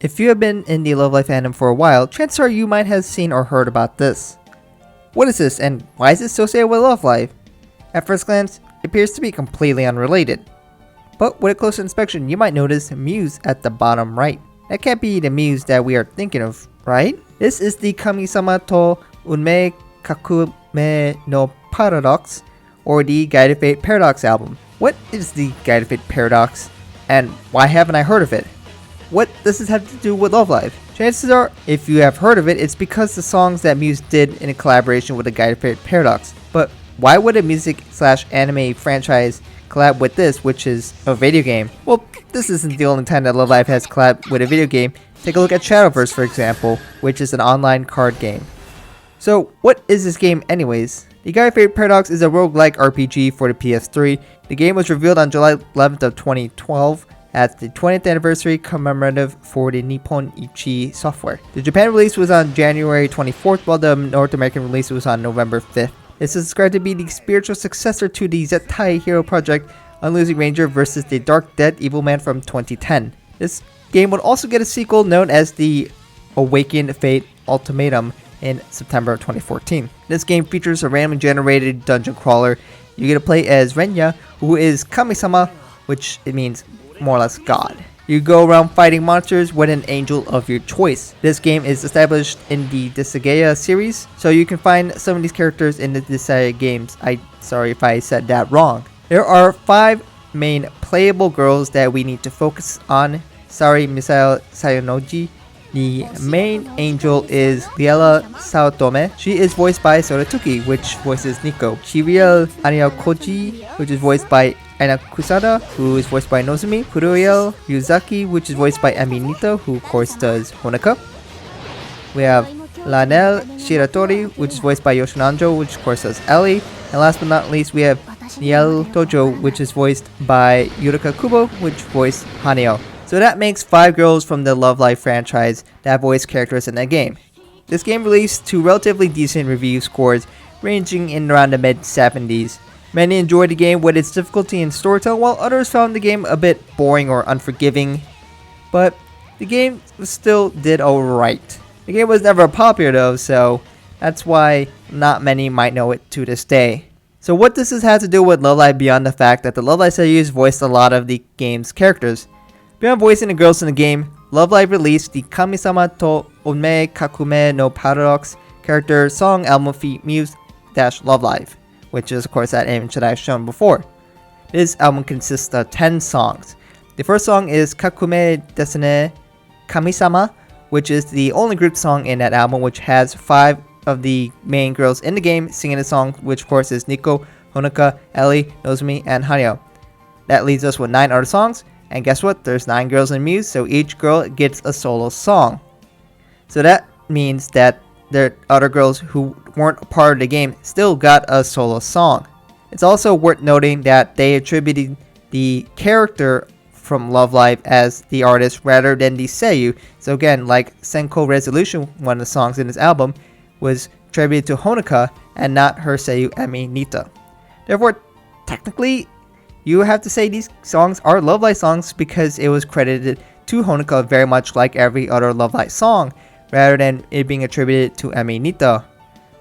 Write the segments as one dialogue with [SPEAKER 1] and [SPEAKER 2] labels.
[SPEAKER 1] If you have been in the Love Live fandom for a while, chances are you might have seen or heard about this. What is this, and why is it associated with Love Live? At first glance, it appears to be completely unrelated. But with a closer inspection, you might notice Muse at the bottom right. That can't be the Muse that we are thinking of, right? This is the Kamisama to Unmei Kakumei no Paradox, or the Guided Fate Paradox album. What is the Guided Fate Paradox, and why haven't I heard of it? What does this have to do with Love Live? Chances are, if you have heard of it, it's because the songs that Muse did in a collaboration with the Guided Fate Paradox. But why would a music/anime franchise collab with this, which is a video game? Well, this isn't the only time that Love Live has collabed with a video game. Take a look at Shadowverse, for example, which is an online card game. So, what is this game anyways? The Guided Fate Paradox is a roguelike RPG for the PS3. The game was revealed on July 11th of 2012 at the 20th anniversary commemorative for the Nippon Ichi software. The Japan release was on January 24th, while the North American release was on November 5th. This is described to be the spiritual successor to the Zettai Hero Project Unlosing Ranger vs. the Dark Dead Evil Man from 2010. This game would also get a sequel known as the Awakened Fate Ultimatum in September of 2014. This game features a randomly generated dungeon crawler. You get to play as Renya, who is Kamisama, which it means more or less God. You go around fighting monsters with an angel of your choice. This game is established in the Disgaea series, so you can find some of these characters in the Disgaea games. Sorry if I said that wrong. There are 5 main playable girls that we need to focus on. Sari Misael Sayonoji. The main angel is Liela Saotome. She is voiced by Soratuki, which voices Nico. Chiriel Anyakoji, which is voiced by Aina Kusada, who is voiced by Nozumi. Furuel Ryuzaki, which is voiced by Emi Nito, who of course does Honoka. We have Lanel Shiratori, which is voiced by Yoshinanjo, which of course does Ellie. And last but not least, we have Niel Tojo, which is voiced by Yurika Kubo, which voiced Haneo. So that makes 5 girls from the Love Live franchise that voice characters in that game. This game released to relatively decent review scores, ranging in around the mid-70s. Many enjoyed the game with its difficulty in storytelling, while others found the game a bit boring or unforgiving. But the game still did alright. The game was never popular though, so that's why not many might know it to this day. So what does this have to do with Love Live beyond the fact that the Love Live series voiced a lot of the game's characters? Beyond voicing the girls in the game, Love Live released the Kamisama to Unmei Kakumei no Paradox character song album Muse-Love Live, which is of course that image that I've shown before. This album consists of 10 songs. The first song is Kakumeiですね Kamisama, which is the only group song in that album, which has 5 of the main girls in the game singing the song, which of course is Nico, Honoka, Ellie, Nozumi, and Haneo. That leaves us with 9 other songs. And guess what? There's 9 girls in Muse, so each girl gets a solo song. So that means that the other girls who weren't a part of the game still got a solo song. It's also worth noting that they attributed the character from Love Live as the artist rather than the seiyuu. So again, like Senkou Resolution, one of the songs in this album, was attributed to Honoka and not her seiyuu Emi Nito. Therefore, technically, you have to say these songs are Love Live songs because it was credited to Honoka very much like every other Love Live song, rather than it being attributed to Emi Nito,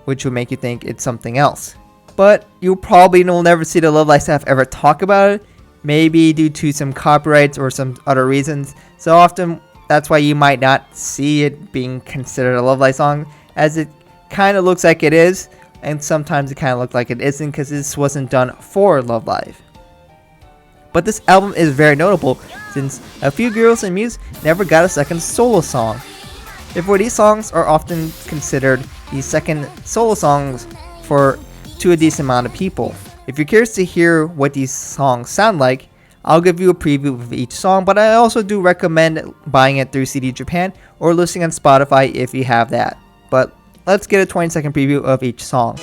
[SPEAKER 1] which would make you think it's something else. But you probably will never see the Love Live staff ever talk about it, maybe due to some copyrights or some other reasons. So often, that's why you might not see it being considered a Love Live song, as it kind of looks like it is, and sometimes it kind of looks like it isn't because this wasn't done for Love Live. But this album is very notable since a few girls in Muse never got a second solo song. Therefore, these songs are often considered the second solo songs to a decent amount of people. If you're curious to hear what these songs sound like, I'll give you a preview of each song, but I also do recommend buying it through CD Japan or listening on Spotify if you have that. But let's get a 20-second preview of each song.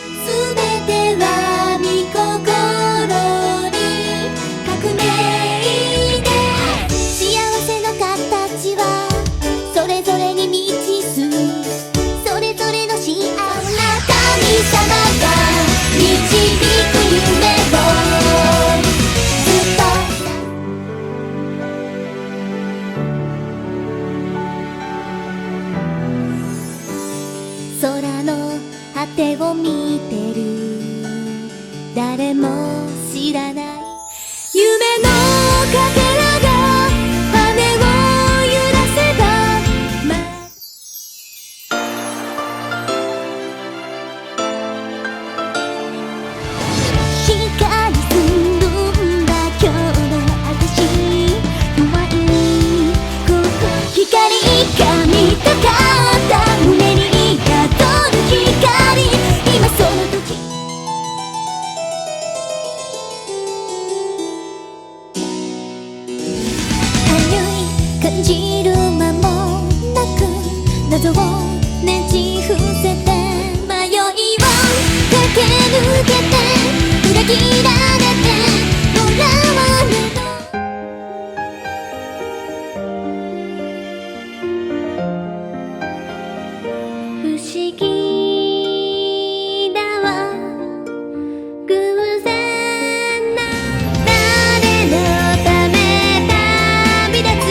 [SPEAKER 2] 空の果てを見てる誰も知らない夢のかけらが羽を揺らせば光するんだ今日の私弱い光が見たかった胸に宿る光今その時感じる間もなく謎をねじ伏せて迷いを駆け抜けて裏切られて囚われた不思議だわ偶然な誰のため旅立つ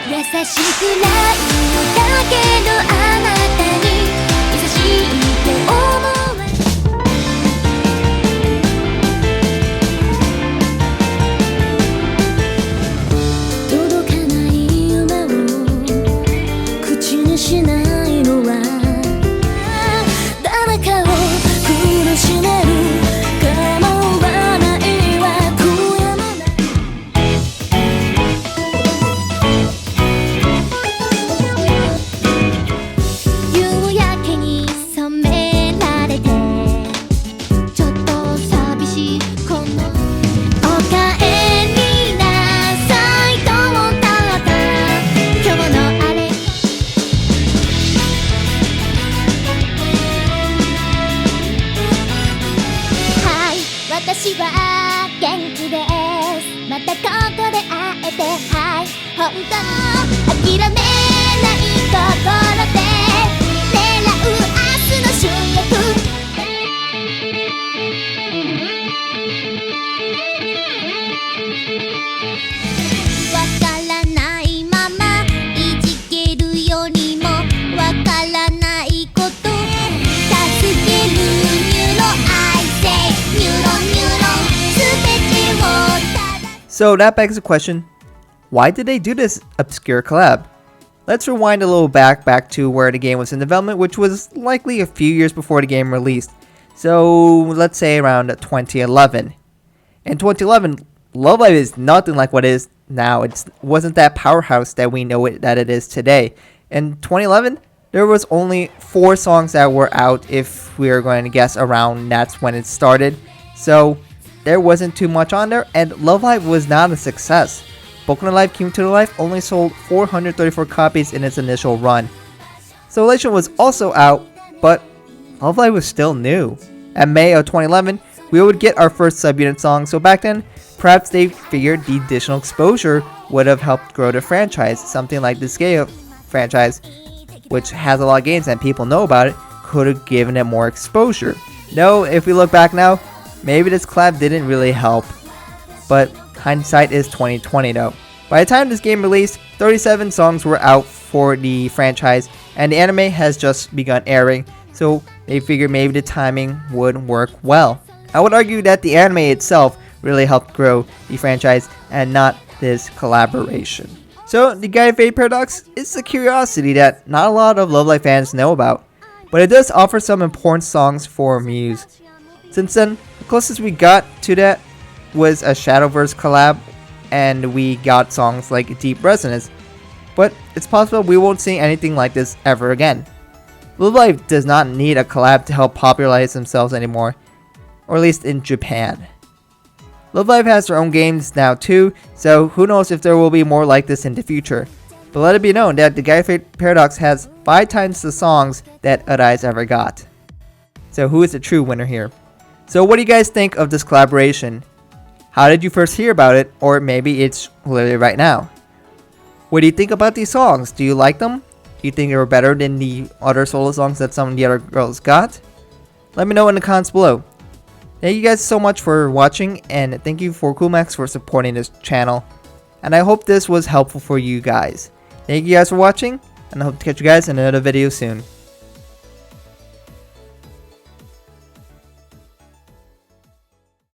[SPEAKER 2] 優しくないだけどあなたに優しいって思わ届かない夢を口にしないのは誰かを苦しめる構わないわ悔やまない私は元気です。またここで会えて、はい、本当の諦めない心で狙う明日の主役わからないままいじけるよりもわからないこと助けるニューロ愛せニューロン
[SPEAKER 1] So that begs the question, why did they do this obscure collab? Let's rewind a little back to where the game was in development, which was likely a few years before the game released. So let's say around 2011. In 2011, Love Live is nothing like what it is now. It wasn't that powerhouse that we know that it is today. In 2011, there was only 4 songs that were out, if we are going to guess around that's when it started. So there wasn't too much on there, and Love Live was not a success. Boku no Life Came to Life only sold 434 copies in its initial run. Resolution was also out, but Love Live was still new. In May of 2011, we would get our first subunit song, so back then, perhaps they figured the additional exposure would have helped grow the franchise. Something like the Scale franchise, which has a lot of games and people know about it, could have given it more exposure. No, if we look back now, maybe this collab didn't really help, but hindsight is 2020 though. By the time this game released, 37 songs were out for the franchise, and the anime has just begun airing, so they figured maybe the timing would work well. I would argue that the anime itself really helped grow the franchise and not this collaboration. So the Guided Fate Paradox is a curiosity that not a lot of Love Live fans know about, but it does offer some important songs for Muse. Since then, the closest we got to that was a Shadowverse collab, and we got songs like Deep Resonance, but it's possible we won't see anything like this ever again. Love Live does not need a collab to help popularize themselves anymore, or at least in Japan. Love Live has their own games now too, so who knows if there will be more like this in the future. But let it be known that the Guided Fate Paradox has 5 times the songs that Arise ever got. So who is the true winner here? So what do you guys think of this collaboration? How did you first hear about it, or maybe it's literally right now? What do you think about these songs? Do you like them? you think they were better than the other solo songs that some of the other girls got? Let me know in the comments below. Thank you guys so much for watching, and thank you for Coolmax for supporting this channel. And I hope this was helpful for you guys. Thank you guys for watching, and I hope to catch you guys in another video soon.